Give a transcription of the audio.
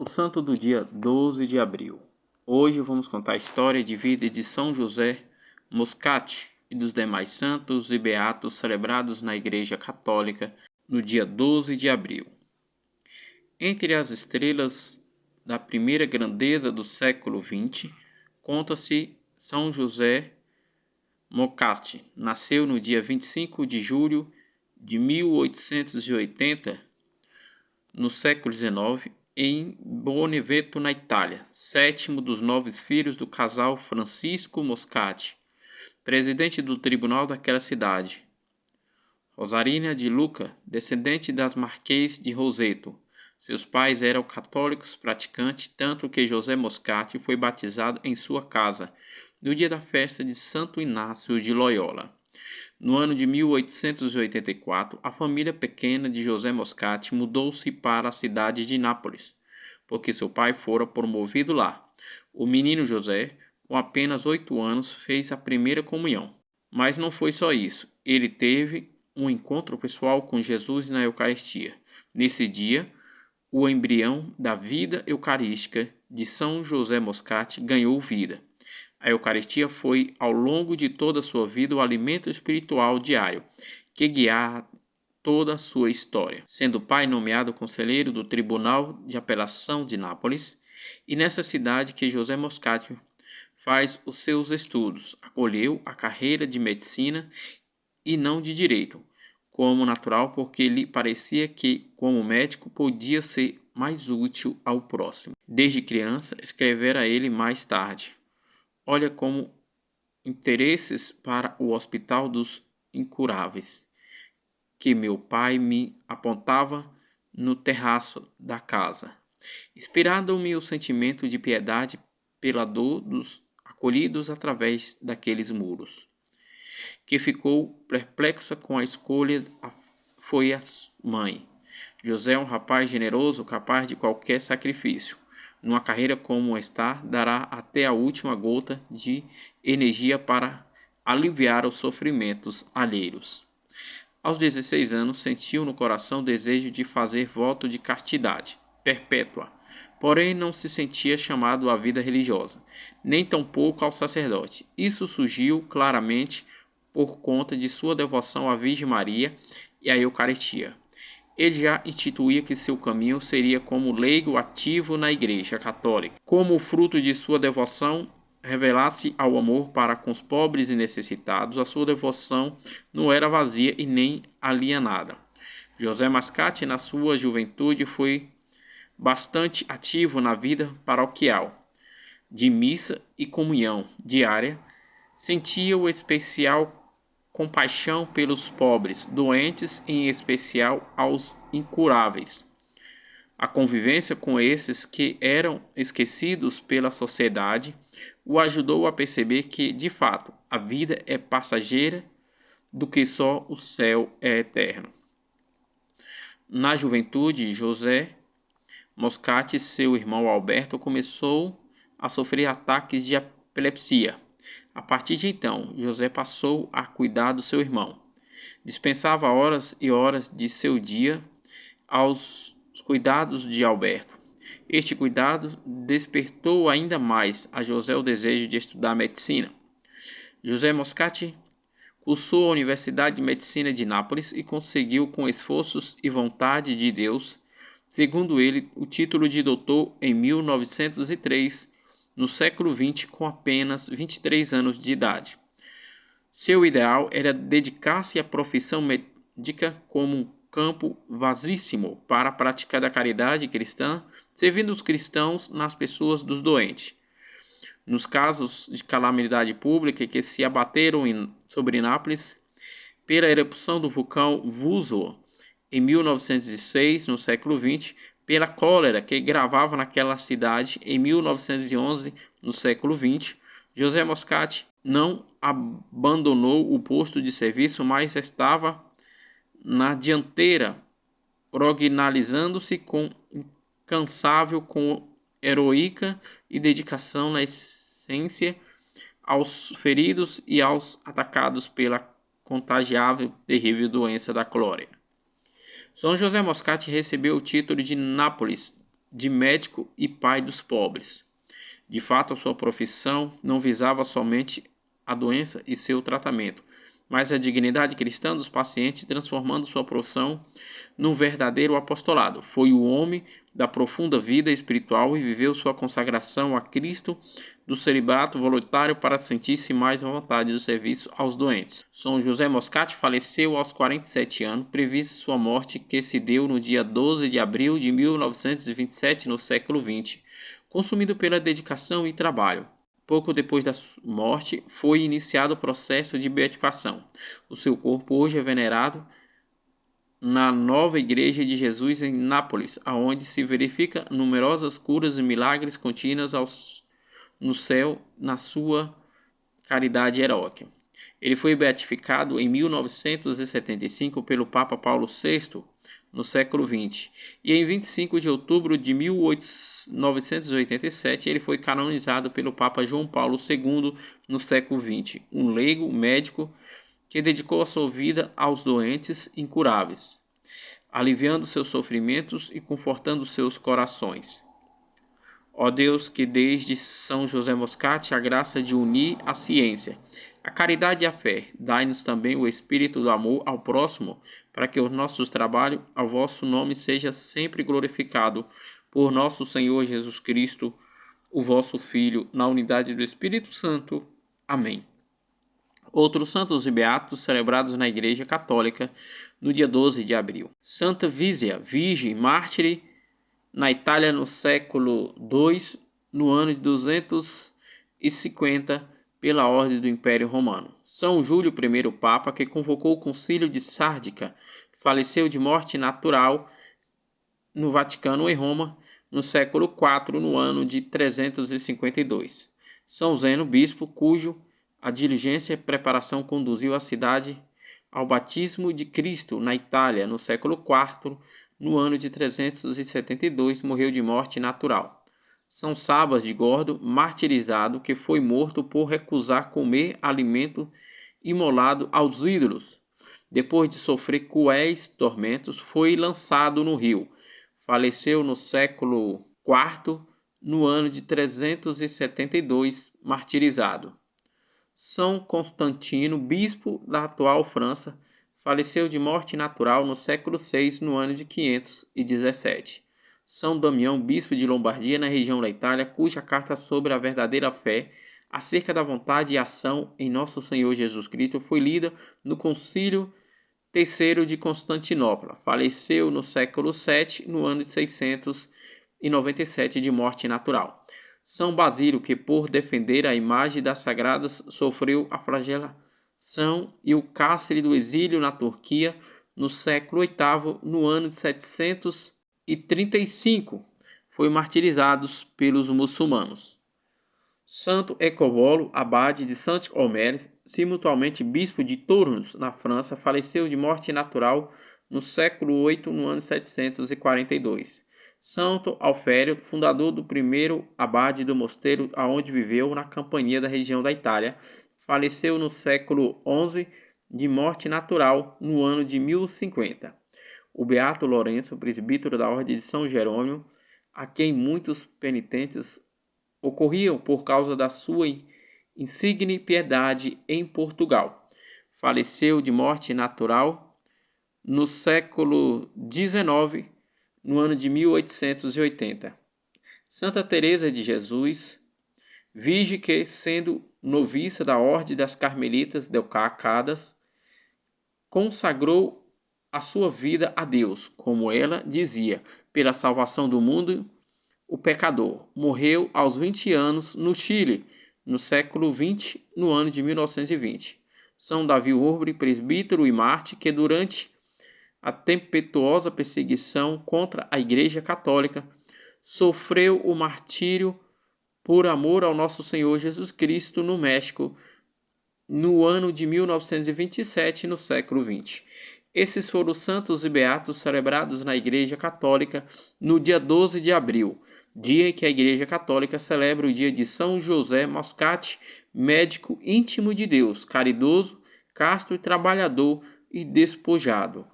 O santo do dia 12 de abril. Hoje vamos contar a história de vida de São José Moscati e dos demais santos e beatos celebrados na Igreja Católica no dia 12 de abril. Entre as estrelas da primeira grandeza do século XX, conta-se São José Moscati. Nasceu no dia 25 de julho de 1880, no século XIX, em Boneveto, na Itália, sétimo dos 9 filhos do casal Francisco Moscati, presidente do tribunal daquela cidade. Rosarina de Luca, descendente das Marquês de Roseto. Seus pais eram católicos praticantes, tanto que José Moscati foi batizado em sua casa, no dia da festa de Santo Inácio de Loyola. No ano de 1884, a família pequena de José Moscati mudou-se para a cidade de Nápoles, porque seu pai fora promovido lá. O menino José, com apenas 8 anos, fez a primeira comunhão. Mas não foi só isso. Ele teve um encontro pessoal com Jesus na Eucaristia. Nesse dia, o embrião da vida eucarística de São José Moscati ganhou vida. A Eucaristia foi, ao longo de toda a sua vida, o alimento espiritual diário, que guiava toda a sua história. Sendo pai nomeado conselheiro do Tribunal de Apelação de Nápoles, e nessa cidade que José Moscati faz os seus estudos, acolheu a carreira de medicina e não de direito, como natural, porque lhe parecia que, como médico, podia ser mais útil ao próximo. Desde criança, escrevera a ele mais tarde: olha como interesses para o Hospital dos Incuráveis, que meu pai me apontava no terraço da casa. Inspirando-me o sentimento de piedade pela dor dos acolhidos através daqueles muros. Que ficou perplexa com a escolha foi a mãe. José é um rapaz generoso, capaz de qualquer sacrifício. Numa carreira como esta, dará até a última gota de energia para aliviar os sofrimentos alheios. Aos 16 anos, sentiu no coração o desejo de fazer voto de castidade perpétua, porém não se sentia chamado à vida religiosa, nem tampouco ao sacerdote. Isso surgiu claramente por conta de sua devoção à Virgem Maria e à Eucaristia. Ele já instituía que seu caminho seria como leigo ativo na Igreja Católica. Como o fruto de sua devoção revelasse ao amor para com os pobres e necessitados, a sua devoção não era vazia e nem alienada. José Moscati, na sua juventude, foi bastante ativo na vida paroquial, de missa e comunhão diária. Sentia o especial compaixão pelos pobres, doentes, em especial aos incuráveis. A convivência com esses que eram esquecidos pela sociedade o ajudou a perceber que, de fato, a vida é passageira, do que só o céu é eterno. Na juventude, José Moscati e seu irmão Alberto começou a sofrer ataques de epilepsia. A partir de então, José passou a cuidar do seu irmão. Dispensava horas e horas de seu dia aos cuidados de Alberto. Este cuidado despertou ainda mais a José o desejo de estudar medicina. José Moscati cursou a Universidade de Medicina de Nápoles e conseguiu, com esforços e vontade de Deus, segundo ele, o título de doutor em 1903, no século XX, com apenas 23 anos de idade. Seu ideal era dedicar-se à profissão médica como um campo vastíssimo para a prática da caridade cristã, servindo os cristãos nas pessoas dos doentes. Nos casos de calamidade pública que se abateram sobre Nápoles pela erupção do vulcão Vesúvio em 1906, no século XX, pela cólera que gravava naquela cidade em 1911, no século XX, José Moscati não abandonou o posto de serviço, mas estava na dianteira, prognalizando-se com incansável, com heroica e dedicação na essência aos feridos e aos atacados pela contagiável, terrível doença da cólera. São José Moscati recebeu o título de Nápoles de médico e pai dos pobres. De fato, a sua profissão não visava somente a doença e seu tratamento, mas a dignidade cristã dos pacientes, transformando sua profissão num verdadeiro apostolado. Foi o homem da profunda vida espiritual e viveu sua consagração a Cristo do celibato voluntário para sentir-se mais à vontade do serviço aos doentes. São José Moscati faleceu aos 47 anos, prevista sua morte que se deu no dia 12 de abril de 1927, no século XX, consumido pela dedicação e trabalho. Pouco depois da morte, foi iniciado o processo de beatificação. O seu corpo hoje é venerado na nova Igreja de Jesus em Nápoles, aonde se verifica numerosas curas e milagres contínuos no céu na sua caridade heróica. Ele foi beatificado em 1975 pelo Papa Paulo VI, no século XX, e em 25 de outubro de 1987 ele foi canonizado pelo Papa João Paulo II, no século XX, um leigo médico que dedicou a sua vida aos doentes incuráveis, aliviando seus sofrimentos e confortando seus corações. Ó Deus, que desde São José Moscati a graça de unir a ciência, a caridade e a fé, dai-nos também o espírito do amor ao próximo, para que os nossos trabalhos ao vosso nome seja sempre glorificado por nosso Senhor Jesus Cristo, o vosso Filho, na unidade do Espírito Santo. Amém. Outros santos e beatos celebrados na Igreja Católica no dia 12 de abril. Santa Vísia, virgem, mártire, na Itália no século II, no ano de 250, pela ordem do Império Romano. São Júlio I, Papa, que convocou o Concílio de Sárdica, faleceu de morte natural no Vaticano, em Roma, no século IV, no ano de 352. São Zeno, bispo, cujo a diligência e preparação conduziu a cidade ao batismo de Cristo na Itália, no século IV, no ano de 372, morreu de morte natural. São Sabas de Gordo, martirizado, que foi morto por recusar comer alimento imolado aos ídolos. Depois de sofrer cruéis tormentos, foi lançado no rio. Faleceu no século IV, no ano de 372, martirizado. São Constantino, bispo da atual França, faleceu de morte natural no século VI, no ano de 517. São Damião, bispo de Lombardia, na região da Itália, cuja carta sobre a verdadeira fé, acerca da vontade e ação em nosso Senhor Jesus Cristo, foi lida no Concílio III de Constantinopla. Faleceu no século VII, no ano de 697, de morte natural. São Basílio, que por defender a imagem das sagradas sofreu a flagelação e o cárcere do exílio na Turquia no século VIII, no ano de 735, foi martirizado pelos muçulmanos. Santo Ecovolo, abade de Saint-Omer, simultaneamente bispo de Tours, na França, faleceu de morte natural no século VIII, no ano 742. Santo Alfério, fundador do primeiro abade do mosteiro aonde viveu na Campania da região da Itália, faleceu no século XI de morte natural no ano de 1050. O beato Lourenço, presbítero da ordem de São Jerônimo, a quem muitos penitentes ocorriam por causa da sua insigne piedade em Portugal, faleceu de morte natural no século XIX, no ano de 1880. Santa Teresa de Jesus, virgem que, sendo noviça da Ordem das Carmelitas Delcadas, consagrou a sua vida a Deus, como ela dizia, pela salvação do mundo, o pecador. Morreu aos 20 anos no Chile, no século XX, no ano de 1920. São Davi Urbre, presbítero e mártir, que durante a tempestuosa perseguição contra a Igreja Católica, sofreu o martírio por amor ao nosso Senhor Jesus Cristo no México, no ano de 1927, no século XX. Esses foram os santos e beatos celebrados na Igreja Católica no dia 12 de abril, dia em que a Igreja Católica celebra o dia de São José Moscati, médico íntimo de Deus, caridoso, casto e trabalhador e despojado.